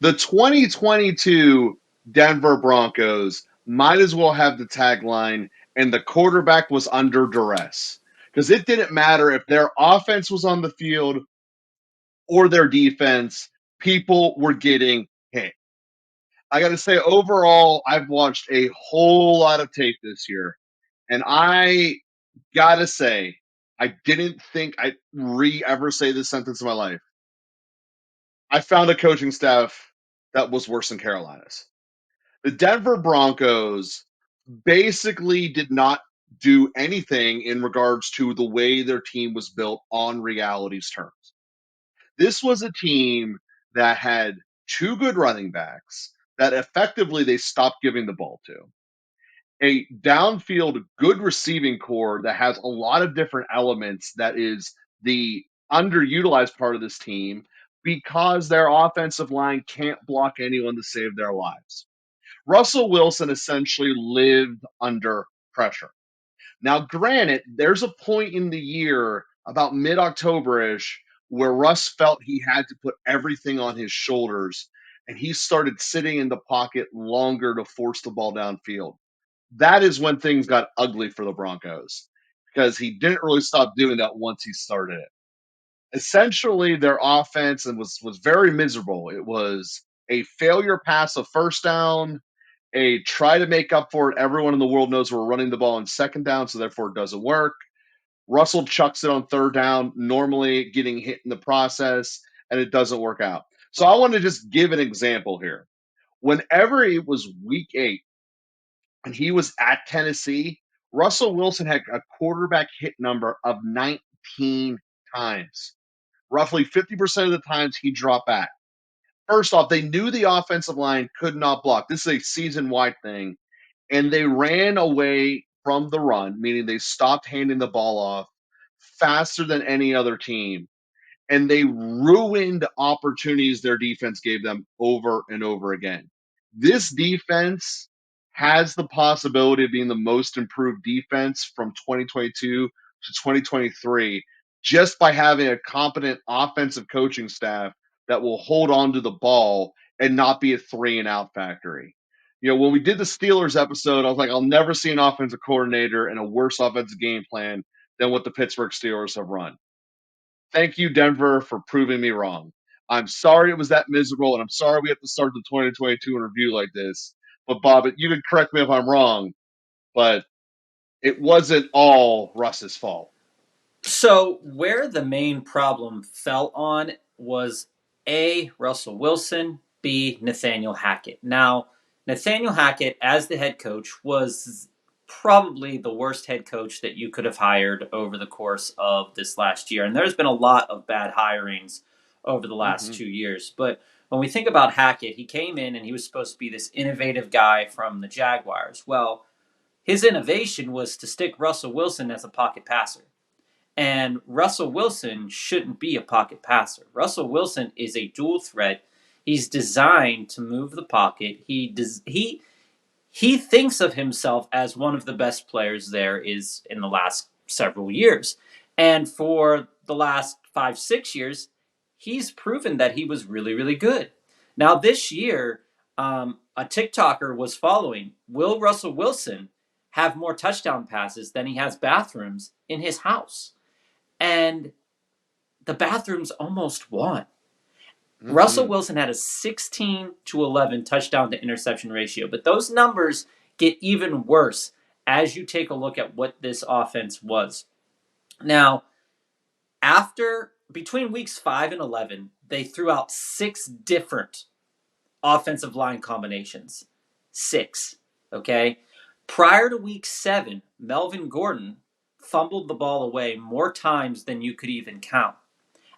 The 2022 Denver Broncos might as well have the tagline, and the quarterback was under duress. Because it didn't matter if their offense was on the field or their defense, people were getting hit. I got to say, overall, I've watched a whole lot of tape this year, and I got to say, I didn't think I'd ever say this sentence in my life. I found a coaching staff that was worse than Carolina's. The Denver Broncos basically did not do anything in regards to the way their team was built on reality's terms. This was a team that had two good running backs that effectively they stopped giving the ball to. A downfield good receiving core that has a lot of different elements that is the underutilized part of this team because their offensive line can't block anyone to save their lives. Russell Wilson essentially lived under pressure. Now, granted, there's a point in the year about mid October ish where Russ felt he had to put everything on his shoulders and he started sitting in the pocket longer to force the ball downfield. That is when things got ugly for the Broncos because he didn't really stop doing that once he started it. Essentially, their offense and was very miserable. It was a failure pass of first down, a try to make up for it. Everyone in the world knows we're running the ball on second down, so therefore it doesn't work. Russell chucks it on third down, normally getting hit in the process, and it doesn't work out. So I want to just give an example here. Whenever it was week 8 and he was at Tennessee, Russell Wilson had a quarterback hit number of 19 times. Roughly 50% of the times he dropped back. First off, they knew the offensive line could not block. This is a season wide thing. And they ran away from the run, meaning they stopped handing the ball off faster than any other team. And they ruined opportunities their defense gave them over and over again. This defense has the possibility of being the most improved defense from 2022 to 2023 just by having a competent offensive coaching staff that will hold on to the ball and not be a 3-and-out factory. When we did the Steelers episode, I was like, I'll never see an offensive coordinator and a worse offensive game plan than what the Pittsburgh Steelers have run. Thank you, Denver, for proving me wrong. I'm sorry it was that miserable, and I'm sorry we have to start the 2022 in review like this. But, Bob, you can correct me if I'm wrong, but it wasn't all Russ's fault. So, where the main problem fell on was A, Russell Wilson, B, Nathaniel Hackett. Now, Nathaniel Hackett, as the head coach, was probably the worst head coach that you could have hired over the course of this last year. And there's been a lot of bad hirings over the last Mm-hmm. 2 years. But when we think about Hackett, he came in and he was supposed to be this innovative guy from the Jaguars. Well, his innovation was to stick Russell Wilson as a pocket passer. And Russell Wilson shouldn't be a pocket passer. Russell Wilson is a dual threat. He's designed to move the pocket. He thinks of himself as one of the best players there is in the last several years. And for the last 5, 6 years, he's proven that he was really, really good. Now, this year, a TikToker was following. Will Russell Wilson have more touchdown passes than he has bathrooms in his house? And the bathrooms almost won. Russell Mm-hmm. Wilson had a 16-11 touchdown to interception ratio, but those numbers get even worse as you take a look at what this offense was. Now, after between weeks 5 and 11, they threw out 6 different offensive line combinations. 6, okay? Prior to week 7, Melvin Gordon fumbled the ball away more times than you could even count.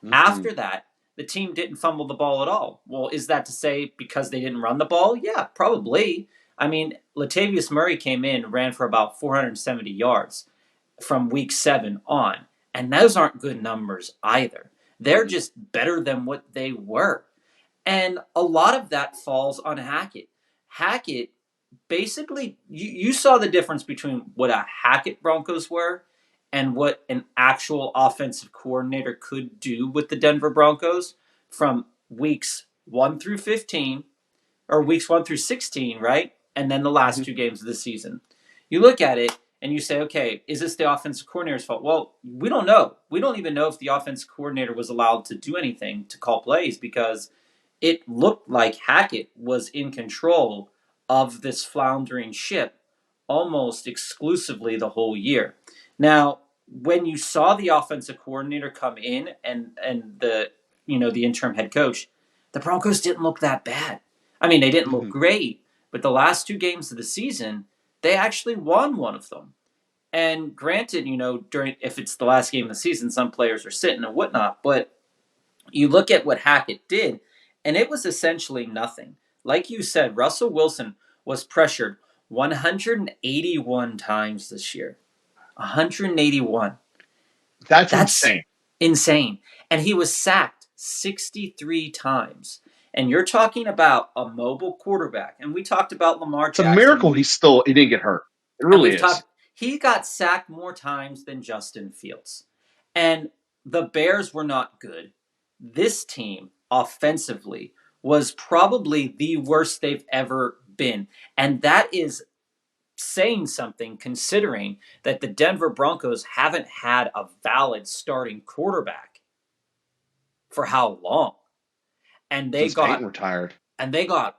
Mm-hmm. After that, the team didn't fumble the ball at all. Well, is that to say because they didn't run the ball? Yeah, probably. I mean, Latavius Murray came in, ran for about 470 yards from week 7 on. And those aren't good numbers either. They're Mm-hmm. just better than what they were. And a lot of that falls on Hackett. Hackett, basically, you saw the difference between what a Hackett Broncos were and what an actual offensive coordinator could do with the Denver Broncos from weeks 1 through 15, or weeks 1 through 16, right? And then the last Mhm. 2 games of the season. You look at it and you say, okay, is this the offensive coordinator's fault? Well, we don't know. We don't even know if the offensive coordinator was allowed to do anything to call plays because it looked like Hackett was in control of this floundering ship almost exclusively the whole year. Now, when you saw the offensive coordinator come in and the the interim head coach, the Broncos didn't look that bad. I mean, they didn't look Mhm. great, but the last 2 games of the season, they actually won one of them. And granted, during if it's the last game of the season, some players are sitting and whatnot, but you look at what Hackett did, and it was essentially nothing. Like you said, Russell Wilson was pressured 181 times this year. 181. That's That's insane. insane. And he was sacked 63 times. And you're talking about a mobile quarterback. And we talked about Lamar It's a Jackson. miracle he didn't get hurt. It And really we've is. talked, he got sacked more times than Justin Fields. And the Bears were not good. This team, offensively, was probably the worst they've ever been. And that is saying something considering that the Denver Broncos haven't had a valid starting quarterback for how long? And they Since Peyton got retired.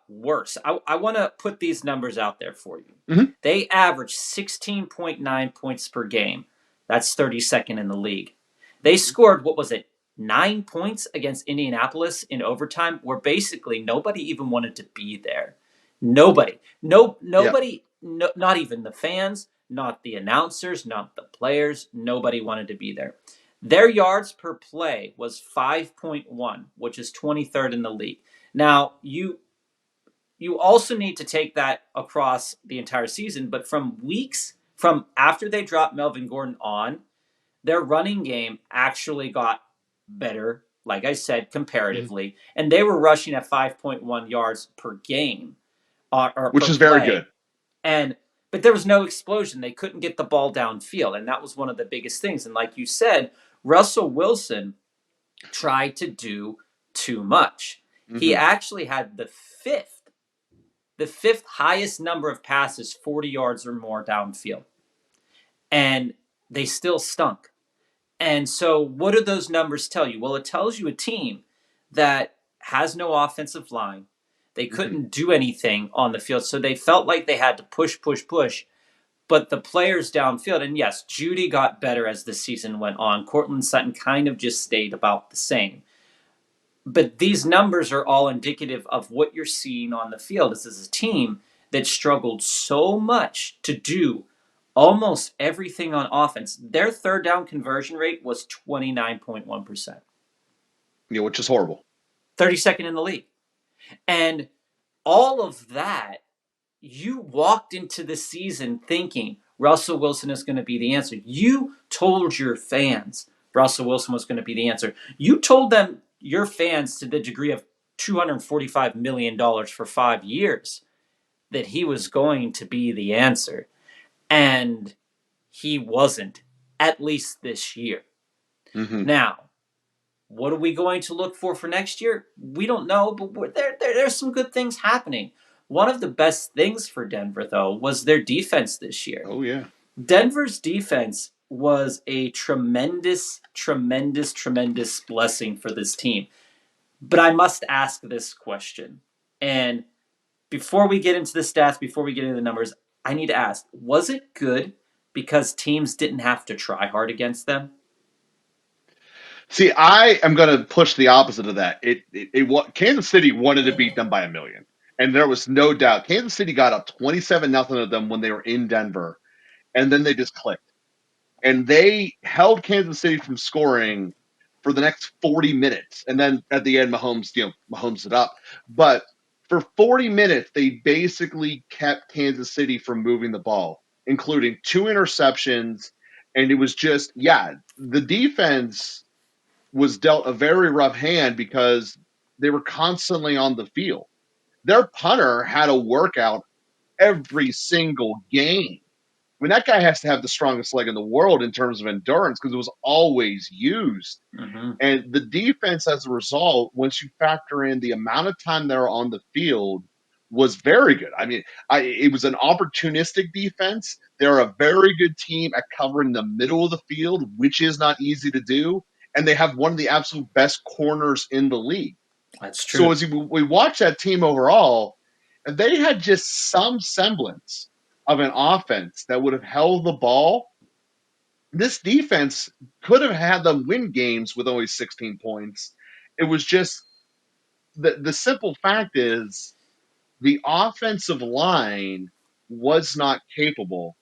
worse. I want to put these numbers out there for you. Mhm. They averaged 16.9 points per game. That's 32nd in the league. They scored, what was it, 9 points against Indianapolis in overtime, where basically nobody even wanted to be there. Nobody. No, Yep. nobody, no, not even the fans, not the announcers, not the players. Nobody wanted to be there. Their yards per play was 5.1, which is 23rd in the league. Now, you also need to take that across the entire season, but from after they dropped Melvin Gordon on, their running game actually got better, like I said, Mhm. comparatively, and they were rushing at 5.1 yards per game or Which per is very play. good. And but there was no explosion. They couldn't get the ball downfield, and that was one of the biggest things. And like you said, Russell Wilson tried to do too much. He Mhm. actually had the fifth highest number of passes 40 yards or more downfield. And they still stunk. And so, what do those numbers tell you? Well, it tells you a team that has no offensive line. They Mhm. couldn't do anything on the field. So, they felt like they had to push, push, push. But the players downfield, and yes, Judy got better as the season went on. Cortland Sutton kind of just stayed about the same. But these numbers are all indicative of what you're seeing on the field. This is a team that struggled so much to do almost everything on offense. Their third down conversion rate was 29.1%, Yeah, which is horrible. 32nd in the league. And all of that, you walked into the season thinking Russell Wilson is going to be the answer. You told your fans Russell Wilson was going to be the answer. You told them, your fans, to the degree of $245 million for 5 years, that he was going to be the answer. And he wasn't, at least this year. Mhm. Now, what are we going to look for next year? We don't know, but there's some good things happening. One of the best things for Denver, though, was their defense this year. Oh yeah. Denver's defense was a tremendous, tremendous, tremendous blessing for this team. But I must ask this question. And before we get into the stats, before we get into the numbers, I need to ask, was it good because teams didn't have to try hard against them? See, I am going to push the opposite of that. Kansas City wanted to beat them by a million, and there was no doubt. Kansas City got up 27-0 of them when they were in Denver, and then they just clicked. And they held Kansas City from scoring for the next 40 minutes. And then at the end, Mahomes it up. But for 40 minutes, they basically kept Kansas City from moving the ball, including 2 interceptions. And it was just, yeah, the defense was dealt a very rough hand because they were constantly on the field. Their punter had a workout every single game. I mean, that guy has to have the strongest leg in the world in terms of endurance because it was always used. Mm-hmm. And the defense, as a result, once you factor in the amount of time they were on the field, was very good. I mean, it was an opportunistic defense. They're a very good team at covering the middle of the field, which is not easy to do. And they have one of the absolute best corners in the league. That's So true. as we watch that team overall, and they had just some semblance of an offense that would have held the ball, this defense could have had them win games with only 16 points. It was just the simple fact is the offensive line was not capable.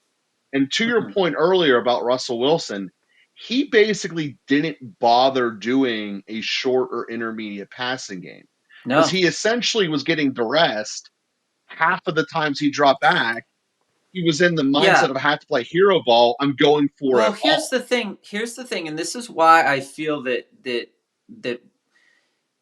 And to your Mm-hmm. point earlier about Russell Wilson, he basically didn't bother doing a short or intermediate passing game because No. he essentially was getting duressed half of the times he dropped back. He was in the mindset Yeah. of I have to play hero ball. I'm going for Well, it here's all. the thing. Here's the thing, and this is why I feel that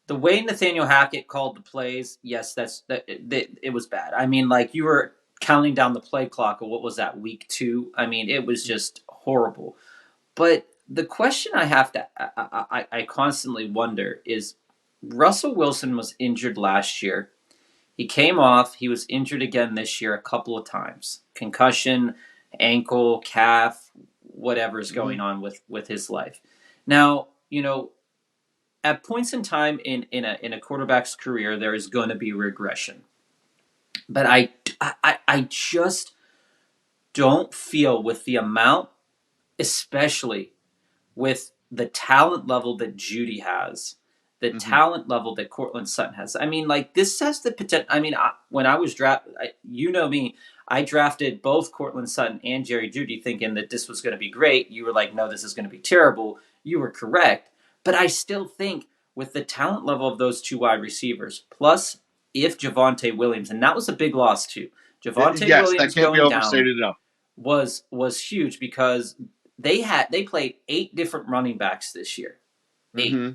the way Nathaniel Hackett called the plays, yes, that it was bad. I mean, like you were counting down the play clock of what was that, week 2? I mean, it was just horrible. But the question I have to I constantly wonder is Russell Wilson was injured last year. He came off, he was injured again this year a couple of times. Concussion, ankle, calf, whatever is Mm-hmm. going on with his life. Now, at points in time in a quarterback's career, there is going to be regression. But I just don't feel with the amount, especially with the talent level that Judy has, the Mm-hmm. talent level that Cortland Sutton has. I mean, like this has the potential. I mean, when I was drafted, me, I drafted both Cortland Sutton and Jerry Judy thinking that this was going to be great. You were like, no, this is going to be terrible. You were correct. But I still think with the talent level of those two wide receivers, plus if Javonte Williams, and that was a big loss too. Javonte Yes, that Williams can't be going down overstated enough. was huge because they played 8 different running backs this year. 8. Mm-hmm.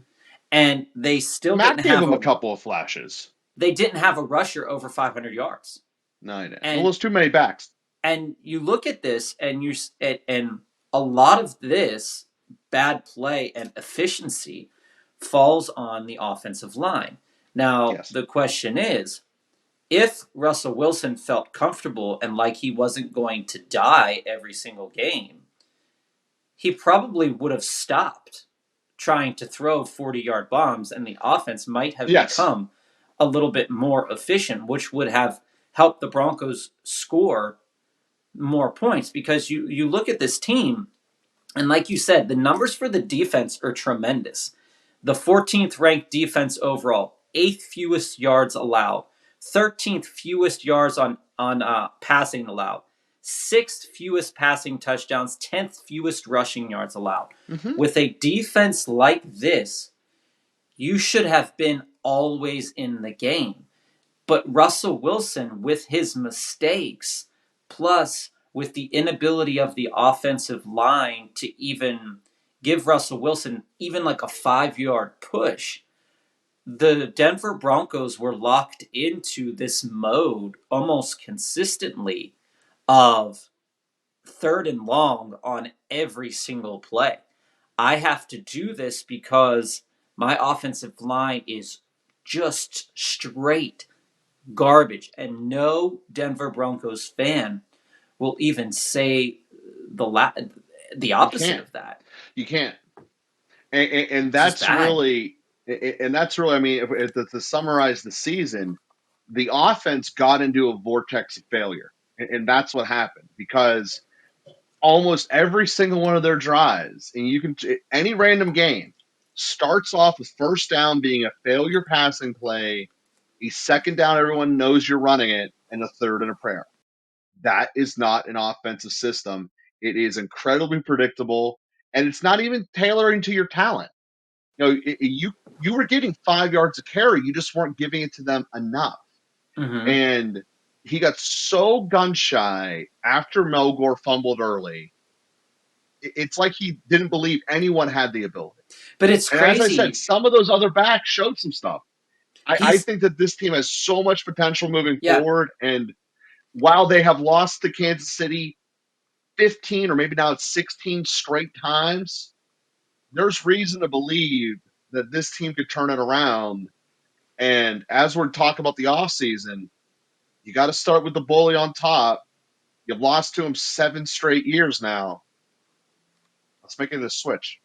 And they still Matt didn't gave have him a a couple of flashes. rusher over 500 yards. No, I didn't. Well, And there's too many backs. you look at this and and a lot of this bad play and efficiency falls on the offensive line. Now, Yes. the question is, if Russell Wilson felt comfortable and like he wasn't going to die every single game, he probably would have stopped trying to throw 40-yard bombs, and the offense might have Yes. become a little bit more efficient, which would have helped the Broncos score more points. Because you look at this team, and like you said, the numbers for the defense are tremendous. The 14th ranked defense overall, 8th fewest yards allowed, 13th fewest yards on passing allowed, 6th fewest passing touchdowns, 10th fewest rushing yards allowed. Mm-hmm. With a defense like this, you should have been always in the game. But Russell Wilson, with his mistakes, plus with the inability of the offensive line to even give Russell Wilson even like a 5-yard push, the Denver Broncos were locked into this mode almost consistently of third and long on every single play. I have to do this because my offensive line is just straight garbage. And no Denver Broncos fan will even say the You opposite can't. of that. You can't. And It's just that's bad. really, I mean, to summarize the season, the offense got into a vortex of failure. And that's what happened because almost every single one of their drives, and you can, any random game starts off with first down being a failure passing play, a second down, everyone knows you're running it, and a third and a prayer. That is not an offensive system. It is incredibly predictable, and it's not even tailoring to your talent. You were getting 5 yards of carry, you just weren't giving it to them enough. Hmm. And he got so gun shy after Melgore fumbled early. It's like he didn't believe anyone had the ability. But it's And as I said, crazy. some of those other backs showed some stuff. I He's think that this team has so much potential moving Yeah. forward. And while they have lost to Kansas City, 15 or maybe now it's 16 straight times, there's reason to believe that this team could turn it around. And as we're talking about the offseason, you got to start with the bully on top. You've lost to him 7 straight years now. Let's make it a switch.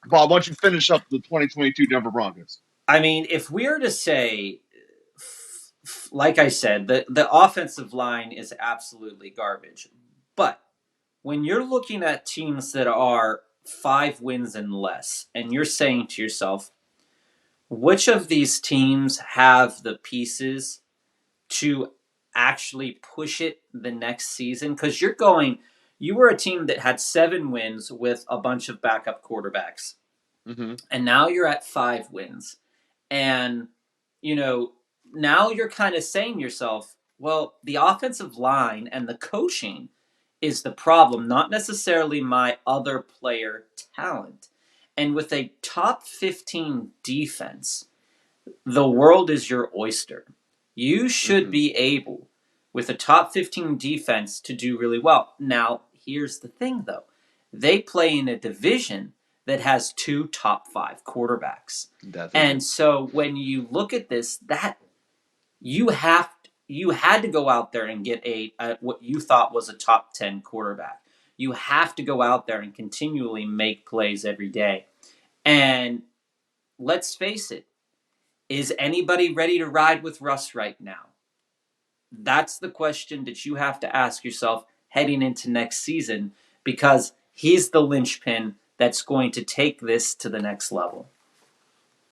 Bob, why don't you finish up the 2022 Denver Broncos? I mean, if we were to say, like I said, the offensive line is absolutely garbage. But when you're looking at teams that are 5 wins and less, and you're saying to yourself, which of these teams have the pieces to actually push it the next season? Because you were a team that had 7 wins with a bunch of backup quarterbacks, Mm-hmm. and now you're at 5 wins. And, you know, now you're kind of saying to yourself, well, the offensive line and the coaching is the problem, not necessarily my other player talent. And with a top 15 defense, the world is your oyster. You should Mm-hmm. be able, with a top 15 defense, to do really well. Now, here's the thing, though. They play in a division that has 2 top 5 quarterbacks. Definitely. And so when you look at this, that you had to go out there and get a what you thought was a top 10 quarterback. You have to go out there and continually make plays every day. And let's face it, is anybody ready to ride with Russ right now? That's the question that you have to ask yourself heading into next season, because he's the linchpin that's going to take this to the next level.